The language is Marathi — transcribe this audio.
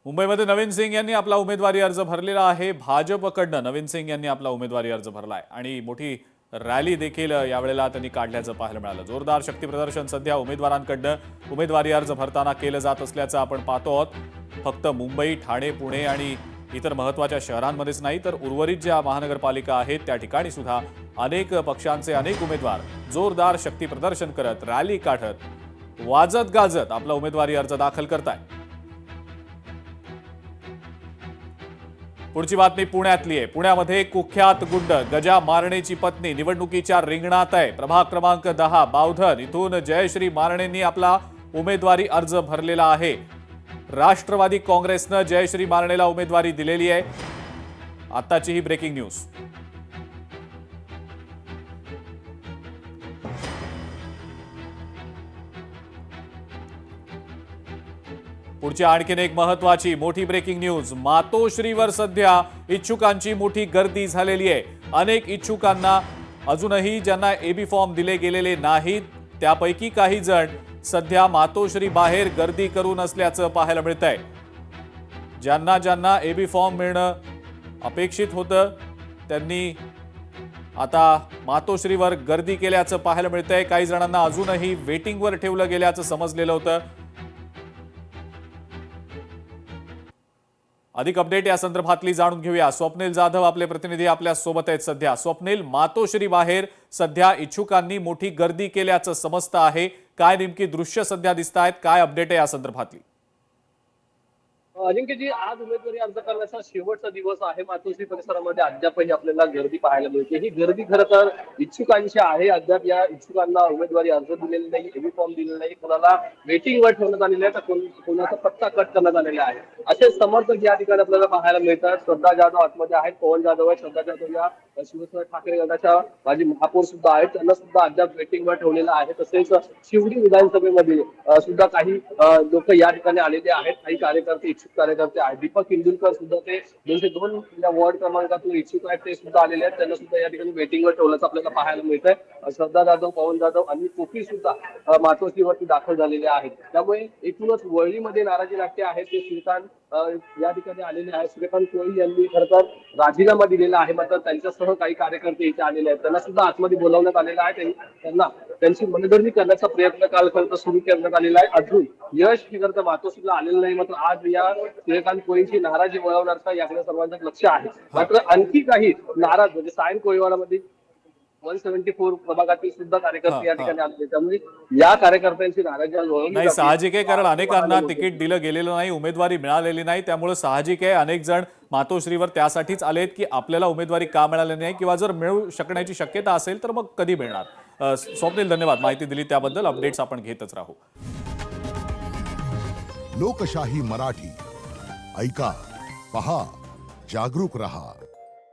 मुंबईमध्ये नवीन सिंग यांनी आपला उमेदवारी अर्ज भरलेला आहे। भाजपकडनं नवीन सिंग यांनी आपला उमेदवारी अर्ज भरलाय आणि मोठी रॅली देखील यावेळेला त्यांनी काढल्याचं पाहायला मिळालं। जोरदार शक्ती प्रदर्शन सध्या उमेदवारांकडनं उमेदवारी अर्ज भरताना केलं जात असल्याचं आपण पाहतो आहोत। फक्त मुंबई, ठाणे, पुणे आणि इतर महत्त्वाच्या शहरांमध्येच नाही तर उर्वरित ज्या महानगरपालिका आहेत त्या ठिकाणी सुद्धा अनेक पक्षांचे अनेक उमेदवार जोरदार शक्ती प्रदर्शन करत, रॅली काढत, वाजत गाजत आपला उमेदवारी अर्ज दाखल करतायत। पुढची बातमी पुण्यातली आहे। पुण्यामध्ये कुख्यात गुंड गजा मारणेची पत्नी निवडणुकीच्या रिंगणात आहे। प्रभाग क्रमांक 10 बावधन इथून जयश्री मारणेंनी आपला उमेदवारी अर्ज भरलेला आहे। राष्ट्रवादी काँग्रेसनं जयश्री मारणेला उमेदवारी दिलेली आहे। आताची ही ब्रेकिंग न्यूज। पुढची आणखीन एक महत्त्वाची मोठी ब्रेकिंग न्यूज। मातोश्रीवर सध्या इच्छुकांची मोठी गर्दी झालेली आहे। अनेक इच्छुकांना अजूनही ज्यांना एबी फॉर्म दिले गेलेले नाहीत त्यापैकी काही जण सध्या मातोश्री बाहेर गर्दी करून असल्याचं पाहायला मिळतंय। ज्यांना एबी फॉर्म मिळणं अपेक्षित होतं त्यांनी आता मातोश्रीवर गर्दी केल्याचं पाहायला मिळतंय। काही जणांना अजूनही वेटिंगवर ठेवलं गेल्याचं समजलेलं होतं। अधिक अपडेट या संदर्भातली जाणून घेऊया। स्वप्नील जाधव आपले प्रतिनिधी आपल्या सोबत आहेत सध्या। स्वप्नील, मातोश्री बाहेर सध्या इच्छुकांनी मोठी गर्दी केल्याचं समजतं आहे। काय नेमकी दृश्य सध्या दिसत आहेत, काय अपडेट आहे या संदर्भातली? अजिंक्यजी, आज उमेदवारी अर्ज करण्याचा शेवटचा दिवस आहे। मातोश्री परिसरामध्ये अद्यापही आपल्याला गर्दी पाहायला मिळते। ही गर्दी खरं तर इच्छुकांची आहे। अद्याप या इच्छुकांना उमेदवारी अर्ज दिलेला नाही, एबी फॉर्म दिलेला नाही, कोणाला वेटिंगवर ठेवण्यात आलेले आहे तर कोणाचा पत्ता कट करण्यात आलेला आहे। असे समर्थक या ठिकाणी आपल्याला पाहायला मिळतात। श्रद्धा जाधव आतमध्ये आहेत, पवन जाधव आहे। श्रद्धा जाधव या शिवसेना ठाकरे गटाच्या माजी महापौर सुद्धा आहेत, त्यांना सुद्धा अद्याप वेटिंगवर ठेवलेलं आहे। तसेच शिवडी विधानसभेमध्ये सुद्धा काही लोक या ठिकाणी आलेले आहेत। काही कार्यकर्ते इच्छुक कार्यकर्ते आहेत। दीपक इंदुरकर सुद्धा ते 202 या वॉर्ड क्रमांकातून इच्छुक आहेत, ते सुद्धा आलेले आहेत। त्यांना सुद्धा या ठिकाणी वेटिंगवर ठेवल्याचं आपल्याला पाहायला मिळतंय। श्रद्धा जाधव, पवन जाधव आणि कोकी सुद्धा मातोश्रीवरती दाखल झालेले आहेत। त्यामुळे एकूणच वळलीमध्ये नाराजी नाट्य आहे ते श्रीकांत या ठिकाणी आलेले आहेत। श्रीकांत कोळी यांनी खरं तर राजीनामा दिलेला आहे, मात्र त्यांच्यासह काही कार्यकर्ते इथे आलेले आहेत। त्यांना सुद्धा आतमध्ये बोलावण्यात आलेलं आहे। त्यांना त्यांची मनधरणी करण्याचा प्रयत्न काल खरं तर सुरू करण्यात आलेला आहे। अजून यश हे खरं तर मातोश्रीला आलेलं नाही, मात्र आज या श्रीकांत कोळींची नाराजी वळवण्याचा याकडे सर्वांचं लक्ष आहे। मात्र आणखी काही नाराज म्हणजे सायन कोळीवाडामध्ये 174 प्रभागातील सुद्धा कार्यकर्ते या ठिकाणी आले। त्यामुळे या कार्यकर्त्यांची नाराजी नाही, साहजिक आहे, कारण अनेकांना तिकीट दिलं गेलेलं नाही, उमेदवारी मिळालेली नाही। त्यामुळे साहजिक आहे अनेक जण मातोश्रीवर त्यासाठीच आलेत की आपल्याला उमेदवारी का मिळाली नाही किंवा जर मिळू शकण्याची शक्यता असेल तर मग कधी मिळणार। स्वप्नील, धन्यवाद माहिती दिली त्याबद्दल। अपडेट्स आपण घेतच राहू। लोकशाही मराठी ऐका, पहा, जागरूक रहा।